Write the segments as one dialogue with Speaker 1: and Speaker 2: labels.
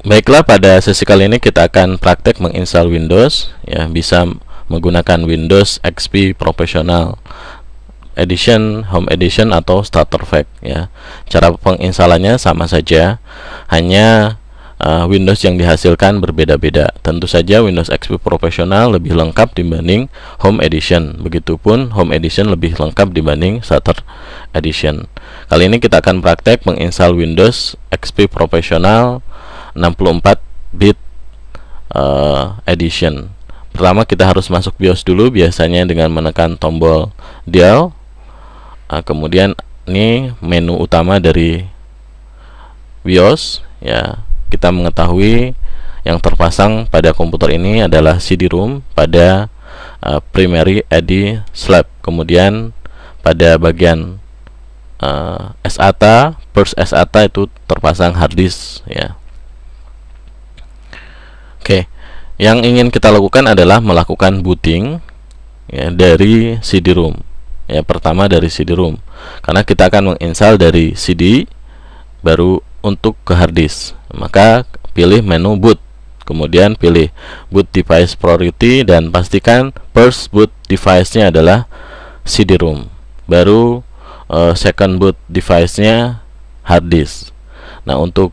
Speaker 1: Baiklah, pada sesi kali ini kita akan praktek menginstal Windows, ya, bisa menggunakan Windows XP Professional Edition, Home Edition atau Starter Pack, ya. Cara penginstalannya sama saja, hanya Windows yang dihasilkan berbeda-beda. Tentu saja Windows XP Professional lebih lengkap dibanding Home Edition, begitupun Home Edition lebih lengkap dibanding Starter Edition. Kali ini kita akan praktek menginstal Windows XP Professional 64-bit edition. Pertama kita harus masuk BIOS dulu, biasanya dengan menekan tombol Del. Kemudian ini menu utama dari BIOS, ya. Kita mengetahui yang terpasang pada komputer ini adalah CD-ROM pada primary ID slab. Kemudian pada bagian SATA, first SATA itu terpasang hard disk, ya. Oke, yang ingin kita lakukan adalah melakukan booting, ya, dari CD-ROM. Ya, pertama dari CD-ROM, karena kita akan menginstal dari CD baru untuk ke hard disk. Maka pilih menu boot, kemudian pilih boot device priority dan pastikan first boot device-nya adalah CD-ROM. Baru second boot device-nya hard disk. Nah, untuk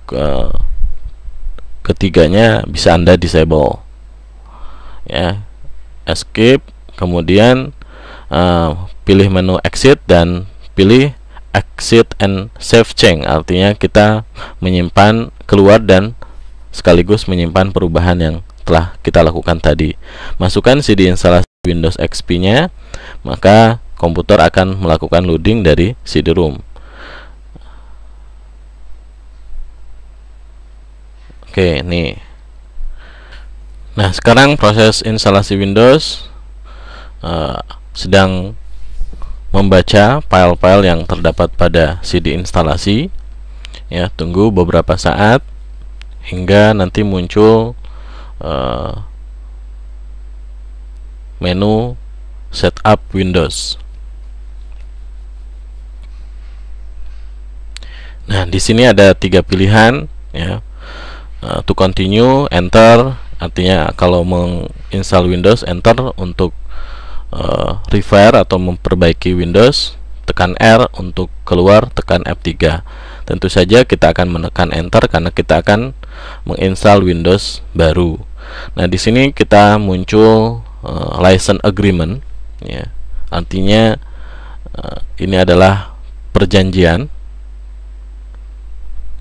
Speaker 1: ketiganya bisa Anda disable, ya. Escape, kemudian pilih menu exit dan pilih exit and save change, artinya kita menyimpan keluar dan sekaligus menyimpan perubahan yang telah kita lakukan tadi. Masukkan CD instalasi Windows XP nya, maka komputer akan melakukan loading dari CD-ROM. Oke, nih. Nah, sekarang proses instalasi Windows sedang membaca file-file yang terdapat pada CD instalasi, ya. Tunggu beberapa saat hingga nanti muncul menu setup Windows. Nah, di sini ada 3 pilihan, ya. To continue, enter, artinya kalau menginstal Windows enter. Untuk repair atau memperbaiki Windows tekan R, untuk keluar tekan F3. Tentu saja kita akan menekan enter karena kita akan menginstal Windows baru. Nah, di sini kita muncul license agreement, ya. Artinya ini adalah perjanjian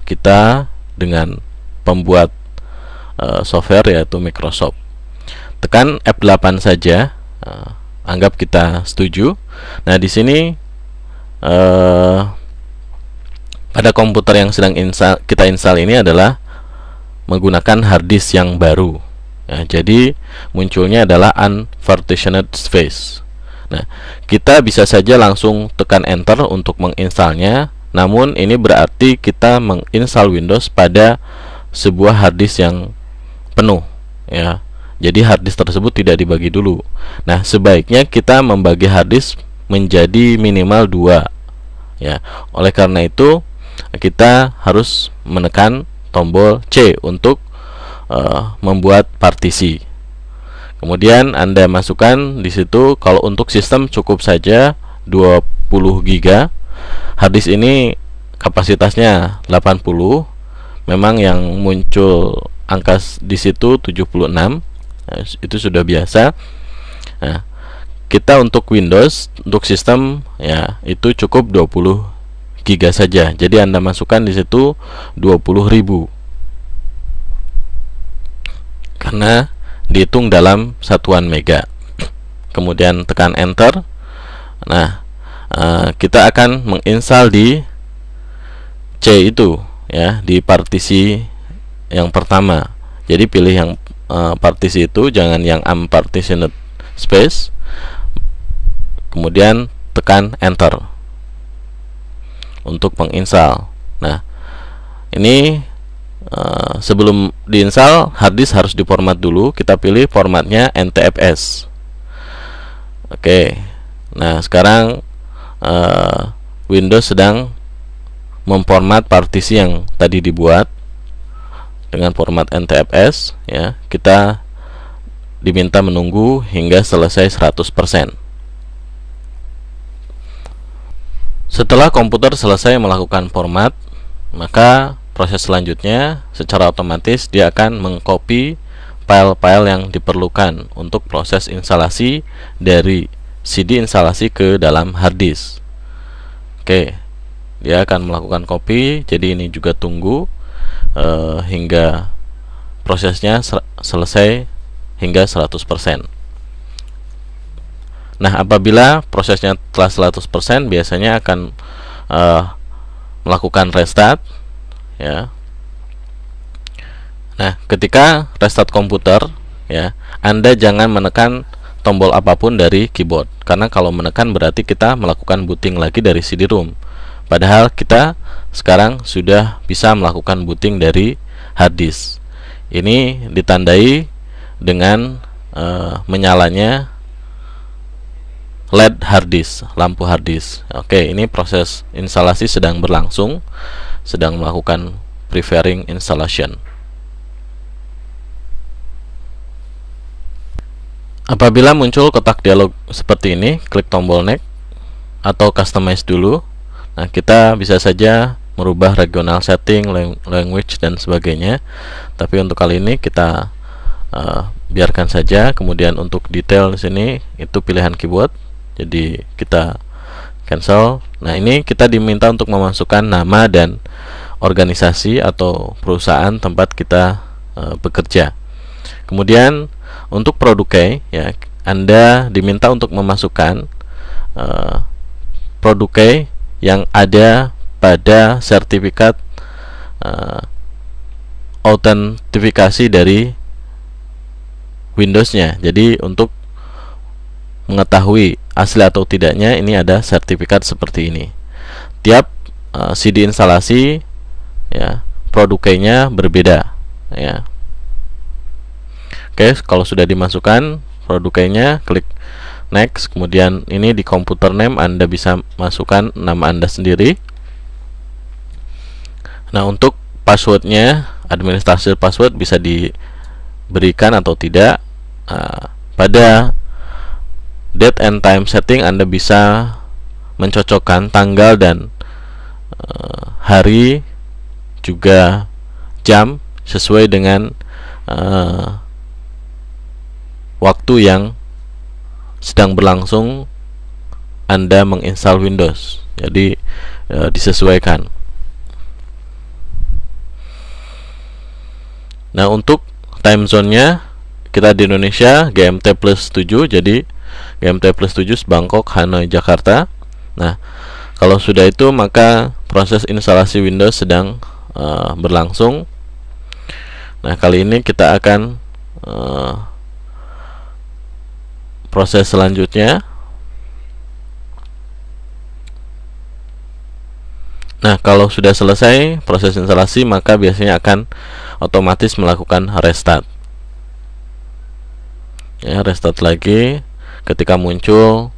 Speaker 1: kita dengan pembuat software, yaitu Microsoft. Tekan F8 saja, anggap kita setuju. Nah, di sini pada komputer yang sedang kita install ini adalah menggunakan hard disk yang baru, ya. Jadi munculnya adalah unpartitioned space. Nah, kita bisa saja langsung tekan enter untuk menginstalnya, namun ini berarti kita menginstal Windows pada sebuah hard disk yang penuh, ya. Jadi hard disk tersebut tidak dibagi dulu. Nah, sebaiknya kita membagi hard disk menjadi minimal 2, ya. Oleh karena itu kita harus menekan tombol C untuk membuat partisi. Kemudian Anda masukkan di situ, kalau untuk sistem cukup saja 20 GB. Hard disk ini kapasitasnya 80. Memang yang muncul angka di situ 76. Nah, itu sudah biasa. Nah, kita untuk Windows, untuk sistem, ya, itu cukup 20 GB saja. Jadi Anda masukkan di situ 20.000 karena dihitung dalam satuan mega. Kemudian tekan enter. Nah, kita akan menginstal di C itu, ya, di partisi yang pertama. Jadi pilih yang partisi itu, jangan yang unpartitioned space. Kemudian tekan enter untuk menginstal. Nah, ini sebelum diinstal hard disk harus diformat dulu. Kita pilih formatnya NTFS. Oke. Nah, sekarang Windows sedang memformat partisi yang tadi dibuat dengan format NTFS, ya, kita diminta menunggu hingga selesai 100%. Setelah komputer selesai melakukan format, maka proses selanjutnya secara otomatis dia akan mengcopy file-file yang diperlukan untuk proses instalasi dari CD instalasi ke dalam hard disk. Oke, dia akan melakukan copy. Jadi ini juga tunggu hingga prosesnya selesai hingga 100%. Nah, apabila prosesnya telah 100%, biasanya akan melakukan restart, ya. Nah, ketika restart komputer, ya, Anda jangan menekan tombol apapun dari keyboard, karena kalau menekan berarti kita melakukan booting lagi dari CD-ROM. Padahal kita sekarang sudah bisa melakukan booting dari hard disk. Ini ditandai dengan menyalanya LED hard disk, lampu hard disk. Oke, ini proses instalasi sedang berlangsung, sedang melakukan preparing installation. Apabila muncul kotak dialog seperti ini, klik tombol next atau customize dulu. Nah, kita bisa saja merubah regional setting, language, dan sebagainya. Tapi untuk kali ini kita biarkan saja. Kemudian untuk detail di sini itu pilihan keyboard. Jadi kita cancel. Nah, ini kita diminta untuk memasukkan nama dan organisasi atau perusahaan tempat kita bekerja. Kemudian untuk produk key, ya, Anda diminta untuk memasukkan produk key yang ada pada sertifikat autentifikasi dari Windows-nya. Jadi untuk mengetahui asli atau tidaknya, ini ada sertifikat seperti ini. Tiap CD instalasi, ya, produk key-nya berbeda, ya. Oke, kalau sudah dimasukkan produk key-nya, klik next. Kemudian ini di computer name Anda bisa masukkan nama Anda sendiri. Nah, untuk passwordnya, administrasi password bisa diberikan atau tidak. Pada date and time setting Anda bisa mencocokkan tanggal dan hari juga jam sesuai dengan waktu yang sedang berlangsung Anda menginstal Windows. Jadi disesuaikan. Nah, untuk time zone-nya kita di Indonesia GMT plus 7, jadi GMT plus 7 Bangkok, Hanoi, Jakarta. Nah, kalau sudah itu maka proses instalasi Windows sedang berlangsung. Nah, kali ini kita akan proses selanjutnya. Nah, kalau sudah selesai proses instalasi, maka biasanya akan otomatis melakukan restart. Ya, restart lagi. Ketika muncul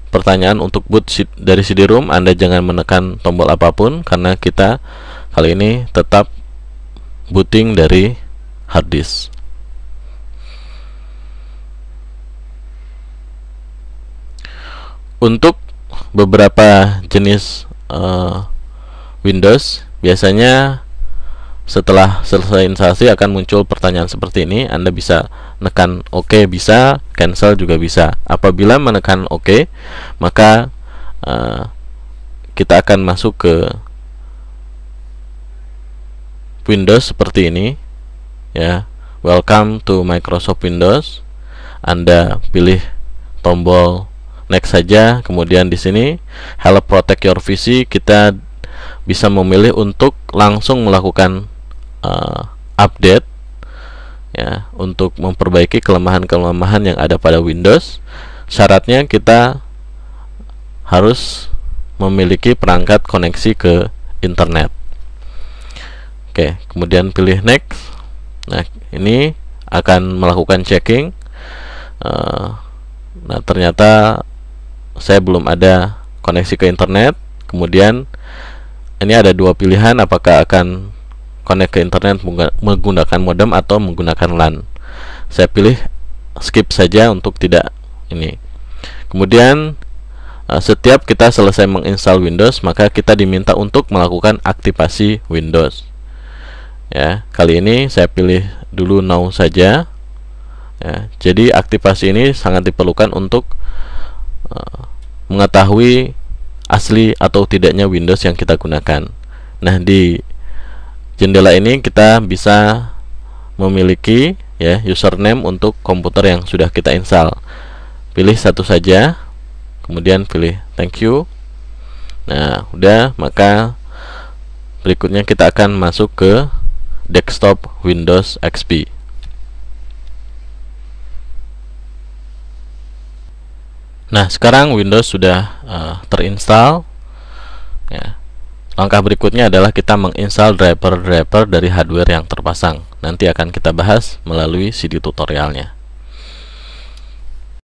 Speaker 1: pertanyaan untuk boot dari CD-ROM, Anda jangan menekan tombol apapun karena kita kali ini tetap booting dari hard disk. Untuk beberapa jenis Windows, biasanya setelah selesai instalasi akan muncul pertanyaan seperti ini. Anda bisa menekan OK, bisa cancel juga bisa. Apabila menekan OK, maka kita akan masuk ke Windows seperti ini, ya. Welcome to Microsoft Windows. Anda pilih tombol next saja. Kemudian di sini help protect your PC, kita bisa memilih untuk langsung melakukan update, ya, untuk memperbaiki kelemahan-kelemahan yang ada pada Windows. Syaratnya kita harus memiliki perangkat koneksi ke internet. Oke, kemudian pilih next. Nah, ini akan melakukan checking. Nah, ternyata saya belum ada koneksi ke internet. Kemudian ini ada dua pilihan, apakah akan connect ke internet menggunakan modem atau menggunakan LAN. Saya pilih skip saja untuk tidak ini. Kemudian setiap kita selesai menginstal Windows, maka kita diminta untuk melakukan aktivasi Windows. Ya, kali ini saya pilih dulu no saja. Ya, jadi aktivasi ini sangat diperlukan untuk mengetahui asli atau tidaknya Windows yang kita gunakan. Nah, di jendela ini kita bisa memiliki ya username untuk komputer yang sudah kita install. Pilih satu saja, kemudian pilih thank you. Nah, udah, maka berikutnya kita akan masuk ke desktop Windows XP. Nah, sekarang Windows sudah terinstall. Ya. Langkah berikutnya adalah kita menginstal driver-driver dari hardware yang terpasang. Nanti akan kita bahas melalui CD tutorialnya.